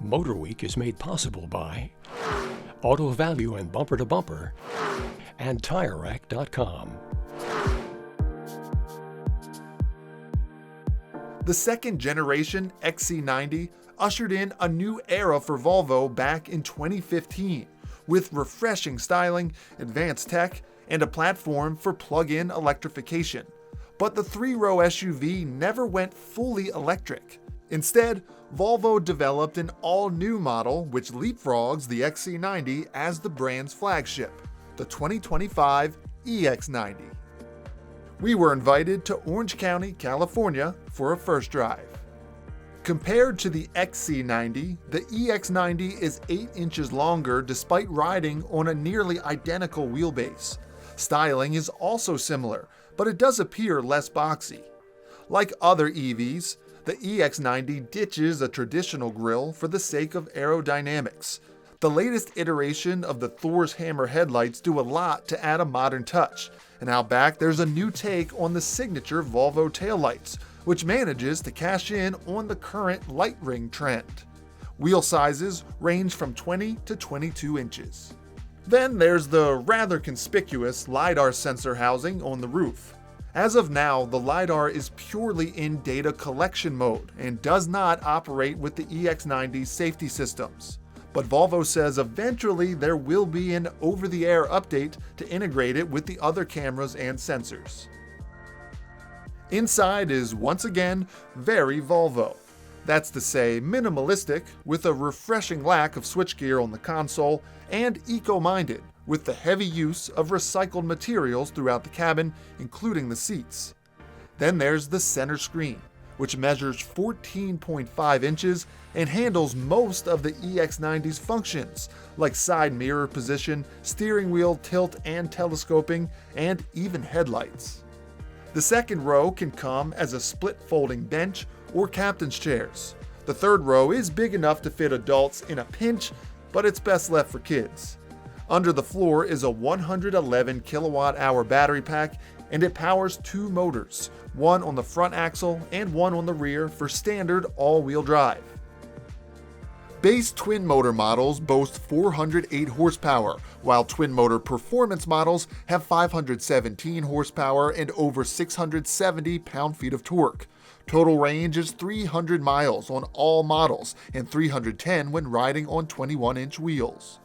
MotorWeek is made possible by Auto Value and Bumper to Bumper and TireRack.com. The second generation XC90 ushered in a new era for Volvo back in 2015 with refreshing styling, advanced tech, and a platform for plug-in electrification. But the three-row SUV never went fully electric. Instead, Volvo developed an all-new model which leapfrogs the XC90 as the brand's flagship, the 2025 EX90. We were invited to Orange County, California for a first drive. Compared to the XC90, the EX90 is 8 inches longer despite riding on a nearly identical wheelbase. Styling is also similar, but it does appear less boxy. Like other EVs, the EX90 ditches a traditional grille for the sake of aerodynamics. The latest iteration of the Thor's Hammer headlights do a lot to add a modern touch, and out back there's a new take on the signature Volvo taillights, which manages to cash in on the current light ring trend. Wheel sizes range from 20 to 22 inches. Then there's the rather conspicuous LiDAR sensor housing on the roof. As of now, the LiDAR is purely in data collection mode and does not operate with the EX90's safety systems. But Volvo says eventually there will be an over-the-air update to integrate it with the other cameras and sensors. Inside is once again very Volvo. That's to say, minimalistic, with a refreshing lack of switchgear on the console, and eco-minded, with the heavy use of recycled materials throughout the cabin, including the seats. Then there's the center screen, which measures 14.5 inches and handles most of the EX90's functions, like side mirror position, steering wheel tilt and telescoping, and even headlights. The second row can come as a split folding bench or captain's chairs. The third row is big enough to fit adults in a pinch, but it's best left for kids. Under the floor is a 111 kilowatt-hour battery pack, and it powers 2 motors, one on the front axle and one on the rear for standard all-wheel drive. Base twin-motor models boast 408 horsepower, while twin-motor performance models have 517 horsepower and over 670 pound-feet of torque. Total range is 300 miles on all models and 310 when riding on 21-inch wheels.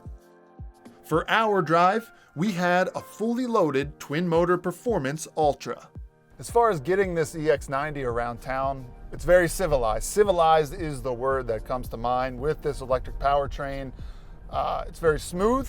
For our drive, we had a fully loaded twin-motor Performance Ultra. As far as getting this EX90 around town, it's very civilized. Civilized is the word that comes to mind with this electric powertrain. It's very smooth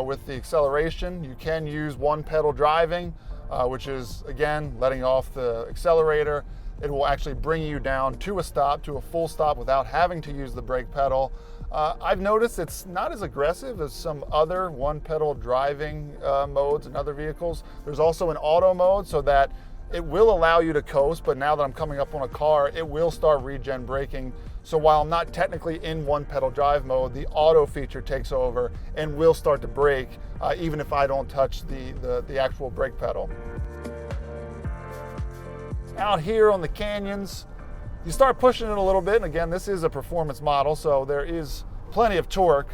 with the acceleration. You can use one pedal driving, which is, again, letting off the accelerator. It will actually bring you down to a stop, to a full stop without having to use the brake pedal. I've noticed it's not as aggressive as some other one-pedal driving modes in other vehicles. There's also an auto mode so that it will allow you to coast, but now that I'm coming up on a car, it will start regen braking. So while I'm not technically in one-pedal drive mode, the auto feature takes over and will start to brake, even if I don't touch the actual brake pedal. Out here on the canyons, you start pushing it a little bit, and again, this is a performance model, so there is plenty of torque,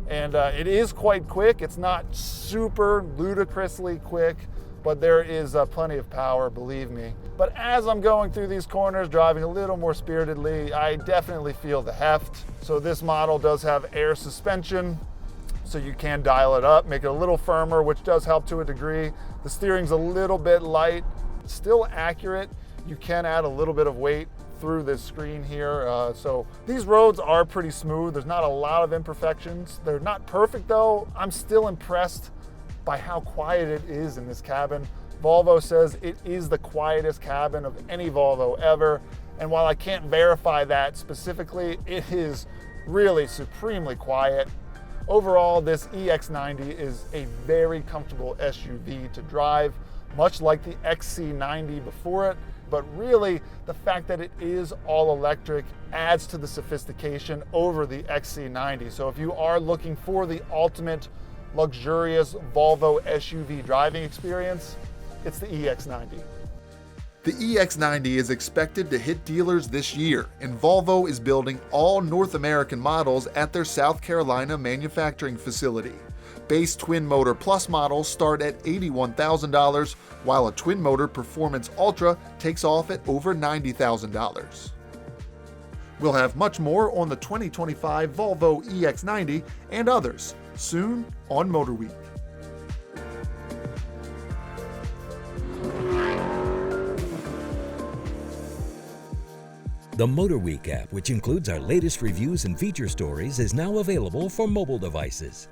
and it is quite quick. It's not super ludicrously quick, but there is plenty of power, believe me. But as I'm going through these corners, driving a little more spiritedly, I definitely feel the heft. So this model does have air suspension, so you can dial it up, make it a little firmer, which does help to a degree. The steering's a little bit light, still accurate. You can add a little bit of weight through this screen here. So these roads are pretty smooth. There's not a lot of imperfections. They're not perfect though. I'm still impressed by how quiet it is in this cabin. Volvo says it is the quietest cabin of any Volvo ever. And while I can't verify that specifically, it is really supremely quiet. Overall, this EX90 is a very comfortable SUV to drive, much like the XC90 before it. But really, the fact that it is all electric adds to the sophistication over the XC90. So if you are looking for the ultimate luxurious Volvo SUV driving experience, it's the EX90. The EX90 is expected to hit dealers this year, and Volvo is building all North American models at their South Carolina manufacturing facility. Base twin-motor Plus models start at $81,000, while a twin-motor Performance Ultra takes off at over $90,000. We'll have much more on the 2025 Volvo EX90 and others soon on MotorWeek. The MotorWeek app, which includes our latest reviews and feature stories, is now available for mobile devices.